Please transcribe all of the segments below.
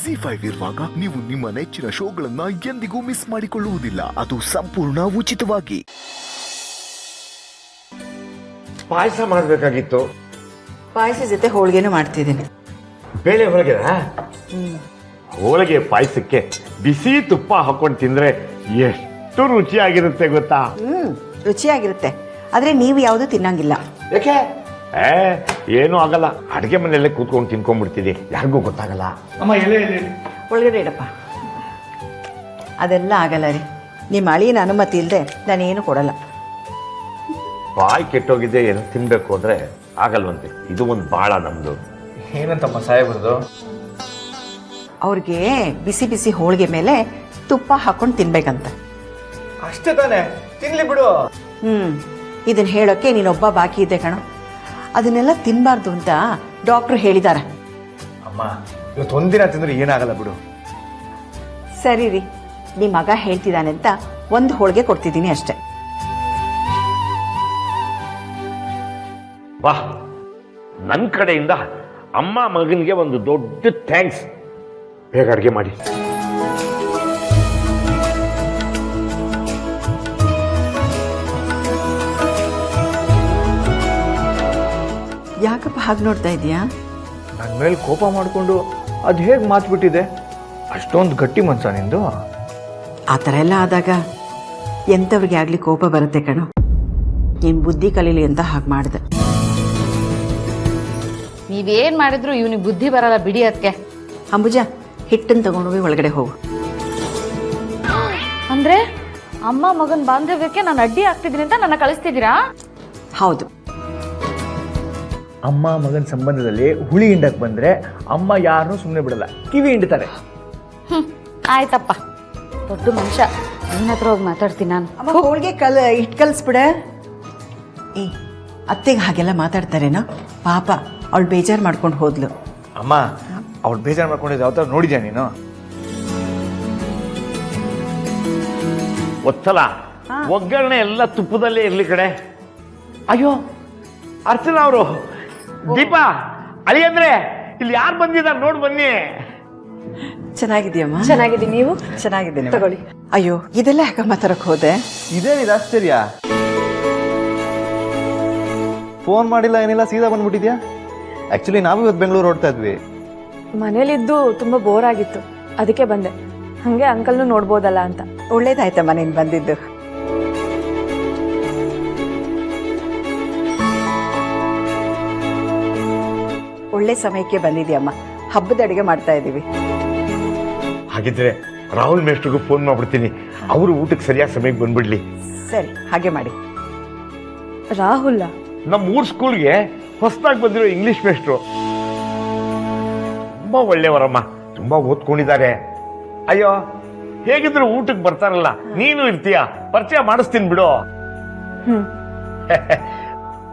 ZEE5 ಇರುವಾಗ ನೀವು ನಿಮ್ಮ ನೆಚ್ಚಿನ ಶೋಗಳನ್ನ ಎಂದಿಗೂ ಮಿಸ್ ಮಾಡಿಕೊಳ್ಳುವುದಿಲ್ಲ. ಅದು ಸಂಪೂರ್ಣ ಉಚಿತವಾಗಿ. ಪಾಯಸ ಮಾಡಬೇಕಾಗಿತ್ತು. ಪಾಯಸ ಜೊತೆ ಹೋಳಿಗೆನೂ ಮಾಡ್ತಿದ್ದೀನಿ. ಬೇಳೆ ಹೋಳಿಗೆ ಹೋಳಿಗೆ ಪಾಯಸಕ್ಕೆ ಬಿಸಿ ತುಪ್ಪ ಹಾಕೊಂಡು ತಿಂದ್ರೆ ಎಷ್ಟು ರುಚಿಯಾಗಿರುತ್ತೆ ಗೊತ್ತಾ? ರುಚಿಯಾಗಿರುತ್ತೆ. ಆದ್ರೆ ನೀವು ಯಾವುದು ತಿನ್ನಂಗಿಲ್ಲ. ಯಾಕೆ? ಏನೂ ಆಗಲ್ಲ. ಅಡುಗೆ ಮನೆಯಲ್ಲೇ ಕೂತ್ಕೊಂಡು ತಿನ್ಕೊಂಡ್ಬಿಡ್ತೀನಿ, ಯಾರಿಗೂ ಗೊತ್ತಾಗಲ್ಲ. ಅಮ್ಮ ಎಲೆ ಒಳಗಡೆ ಇಡಪ್ಪ. ಅದೆಲ್ಲ ಆಗಲ್ಲ ರೀ. ನಿಮ್ಮ ಅಳಿಯನ ಅನುಮತಿ ಇಲ್ಲದೆ ನಾನೇನು ಕೊಡಲ್ಲ. ಬಾಯಿ ಕೆಟ್ಟೋಗಿದೆ ಏನು ತಿನ್ಬೇಕು ಅಂದ್ರೆ ಆಗಲ್ವಂತೆ. ಇದು ಒಂದು ಬಾಳ ನಮ್ದು. ಏನಂತಮ್ಮ ಸಾಹೇಬ್ರದು? ಅವ್ರಿಗೆ ಬಿಸಿ ಬಿಸಿ ಹೋಳಿಗೆ ಮೇಲೆ ತುಪ್ಪ ಹಾಕೊಂಡು ತಿನ್ಬೇಕಂತ. ಅಷ್ಟೇ ತಾನೆ, ತಿನ್ಲಿ ಬಿಡು. ಇದನ್ನ ಹೇಳೋಕೆ ನೀನೊಬ್ಬ ಬಾಕಿ ಇದೆ ಕಣೋ. ಅದನ್ನೆಲ್ಲ ತಿನ್ನಬಾರ್ದು ಅಂತ ಡಾಕ್ಟ್ರು ಹೇಳಿದ್ದಾರೆ. ಅಮ್ಮ ಇವತ್ತು ಒಂದಿನ ತಿಂದ್ರೆ ಏನಾಗಲ್ಲ ಬಿಡು. ಸರಿ ರೀ, ನಿಮ್ಮ ಮಗ ಹೇಳ್ತಿದ್ದಾನೆ ಅಂತ ಒಂದು ಹೋಳಿಗೆ ಕೊಡ್ತಿದ್ದೀನಿ ಅಷ್ಟೆ. ವಾಹ್, ನನ್ನ ಕಡೆಯಿಂದ ಅಮ್ಮ ಮಗನಿಗೆ ಒಂದು ದೊಡ್ಡ ಥ್ಯಾಂಕ್ಸ್. ಬೇಗ ಅಡುಗೆ ಮಾಡಿ. ಯಾಕಪ್ಪ ಹಾಗೆ ನೋಡ್ತಾ ಇದೀಯಾ? ನನ್ನ ಮೇಲೆ ಕೋಪ ಮಾಡಿಕೊಂಡು ಅದು ಹೇಗೆ ಮಾತ್ಬಿಟ್ಟಿದೆ? ಅಷ್ಟೊಂದು ಗಟ್ಟಿ ಮನ್ಸ ನಿಂದು. ಆ ಥರ ಎಲ್ಲ ಆದಾಗ ಎಂಥವ್ರಿಗೆ ಆಗಲಿ ಕೋಪ ಬರುತ್ತೆ ಕಣೋ. ನೀನು ಬುದ್ಧಿ ಕಲೀಲಿ ಅಂತ ಹಾಗೆ ಮಾಡಿದೆ. ನೀವೇನ್ ಮಾಡಿದ್ರು ಇವನಿಗೆ ಬುದ್ಧಿ ಬರಲ್ಲ ಬಿಡಿ. ಅದಕ್ಕೆ ಅಂಬುಜಾ, ಹಿಟ್ಟನ್ನು ತಗೊಂಡೋಗಿ ಒಳಗಡೆ ಹೋಗು. ಅಂದ್ರೆ ಅಮ್ಮ ಮಗನ ಬಾಂಧವ್ಯಕ್ಕೆ ನಾನು ಅಡ್ಡಿ ಆಗ್ತಿದ್ದೀನಿ ಅಂತ ನನ್ನ ಕಳಿಸ್ತಿದ್ದೀರಾ? ಹೌದು. ಅಮ್ಮ ಮಗನ ಸಂಬಂಧದಲ್ಲಿ ಹುಳಿ ಹಿಂಡಕ್ ಬಂದ್ರೆ ಅಮ್ಮ ಯಾರನ್ನೂ ಸುಮ್ಮನೆ ಬಿಡಲ್ಲ, ಕಿವಿ ಹಿಂಡ್ತಾರೆ. ಆಯ್ತಪ್ಪ, ದೊಡ್ಡ ಮನುಷ್ಯ. ನಿನ್ನ ಹತ್ರ ಹೋಗಿ ಮಾತಾಡ್ತೀನಿ ನಾನು. ಅಮ್ಮ ಹೋಳಿಗೆ ಹಿಟ್ಟು ಕಲಿಸ್ಬಿಡ. ಏ, ಅತ್ತೆಗೆ ಹಾಗೆಲ್ಲ ಮಾತಾಡ್ತಾರೇನೋ? ಪಾಪ, ಅವಳು ಬೇಜಾರು ಮಾಡ್ಕೊಂಡು ಹೋದ್ಲು. ಅಮ್ಮ ಅವ್ಳು ಬೇಜಾರು ಮಾಡ್ಕೊಂಡಿದ್ದು ಯಾವ ಥರ ನೋಡಿದ್ಯಾ ನೀನು? ಒತ್ತಲ ಒಗ್ಗರಣೆ ಎಲ್ಲ ತುಪ್ಪದಲ್ಲೇ ಇರ್ಲಿ ಕಡೆ. ಅಯ್ಯೋ ಅರ್ಚನಾ ಅವರು, ದೀಪಾ, ಅಳಿ ಅಂದ್ರೆ ಇಲ್ಲಿ ಯಾರು ಬಂದಿದ್ದಾರೆ ನೋಡ್ ಬನ್ನಿ. ಚೆನ್ನಾಗಿದೆಯಮ್ಮ? ಚೆನ್ನಾಗಿದ್ದೀನಿ. ನೀವು? ಚೆನ್ನಾಗಿದ್ದೀನಿ. ತಗೊಳ್ಳಿ. ಅಯ್ಯೋ, ಇದೆಲ್ಲ ಯಾಕೆ ಮಾತಾಡಕ್ ಹೋದೆ? ಇದೇನಿದು ಆಶ್ಚರ್ಯ? ಫೋನ್ ಮಾಡಿಲ್ಲ ಏನಿಲ್ಲ, ಸೀದಾ ಬಂದ್ಬಿಟ್ಟಿದ್ಯಾ? ಆಕ್ಚುಲಿ ನಾವು ಇವತ್ತು ಬೆಂಗಳೂರು ಹೊರಡ್ತಾ ಇದ್ವಿ. ಮನೇಲಿದ್ದು ತುಂಬಾ ಬೋರ್ ಆಗಿತ್ತು, ಅದಕ್ಕೆ ಬಂದೆ. ಹಂಗೆ ಅಂಕಲ್ನು ನೋಡ್ಬೋದಲ್ಲ ಅಂತ. ಒಳ್ಳೇದಾಯ್ತಮ್ಮ ನೀನು ಬಂದಿದ್ದು. ಒಳ್ಳೆ ಸಮಯಕ್ಕೆ ಬಂದಿದ್ಯಮ್ಮ. ಹಬ್ಬದ ಅಡುಗೆ ಮಾಡ್ತಾ ಇದ್ದೀವಿ. ಹಾಗಿದ್ರೆ ರಾಹುಲ್ ಮೇಷ್ಟ್ರಿಗೂ ಫೋನ್ ಮಾಡ್ಬಿಡ್ತೀನಿ, ಅವರು ಊಟಕ್ಕೆ ಸರಿಯಾದ ಸಮಯಕ್ಕೆ ಬಂದ್ಬಿಡ್ಲಿ. ಸರಿ, ಹಾಗೆ ಮಾಡಿ. ರಾಹುಲ್ ನಮ್ಮ ಊರ್ ಸ್ಕೂಲ್ಗೆ ಹೊಸದಾಗಿ ಬಂದಿರೋ ಇಂಗ್ಲಿಷ್ ಮೇಷ್ಟ್ರು ತುಂಬಾ ಒಳ್ಳೆಯವರಮ್ಮ, ತುಂಬಾ ಓದ್ಕೊಂಡಿದ್ದಾರೆ. ಅಯ್ಯೋ, ಹೇಗಿದ್ರು ಊಟಕ್ಕೆ ಬರ್ತಾರಲ್ಲ, ನೀನು ಇರ್ತೀಯ, ಪರಿಚಯ ಮಾಡಿಸ್ತೀನಿ ಬಿಡು.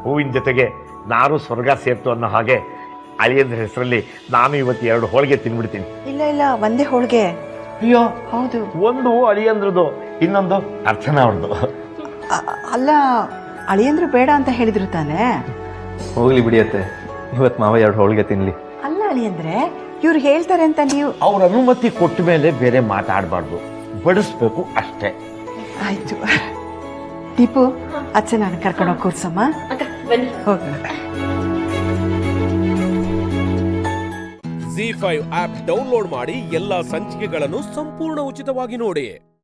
ಹೂವಿನ ಜೊತೆಗೆ ನಾನು ಸ್ವರ್ಗ ಸೇರ್ತು ಅನ್ನೋ ಹಾಗೆ ಅಳಿಯಂದ್ರ ಹೆಸರಲ್ಲಿ ನಾನು ಇವತ್ತು 2 ಹೋಳಿಗೆ ತಿನ್ಬಿಡ್ತೀನಿ. ಇಲ್ಲ ಇಲ್ಲ, ಒಂದೇ ಹೋಳಿಗೆ. ಅಯ್ಯೋ ಹೌದು. ಒಂದು ಅಳಿಯಂದ್ರದು, ಇನ್ನೊಂದು ಅರ್ಚನಾ ಅವ್ರದ್ದು. ಅಲ್ಲ, ಅಳಿಯಂದ್ರು ಬೇಡ ಅಂತ ಹೇಳಿದ್ರು ತಾನೆ? ಹೋಗ್ಲಿ ಬಿಡಿಯತ್ತೆ, ಇವತ್ತು ಮಾವ 2 ಹೋಳಿಗೆ ತಿನ್ಲಿ. ಅಲ್ಲ ಅಳಿಯಂದ್ರೆ, ಇವ್ರು ಹೇಳ್ತಾರೆ ಅಂತ ನೀವು? ಅವ್ರ ಅನುಮತಿ ಕೊಟ್ಟ ಮೇಲೆ ಬೇರೆ ಮಾತಾಡಬಾರ್ದು, ಬಡಿಸ್ಬೇಕು ಅಷ್ಟೇ. ಆಯ್ತು. ದೀಪು, ಅಚ್ಚ ನಾನು ಕರ್ಕೊಂಡೋಗಿ ಕೂರ್ಸಮ್ಮ. ಹೋಗೋಣ. ZEE5 ಆಪ್ ಡೌನ್ಲೋಡ್ ಮಾಡಿ ಎಲ್ಲಾ ಸಂಚಿಕೆಗಳನ್ನು ಸಂಪೂರ್ಣ ಉಚಿತವಾಗಿ ನೋಡಿ.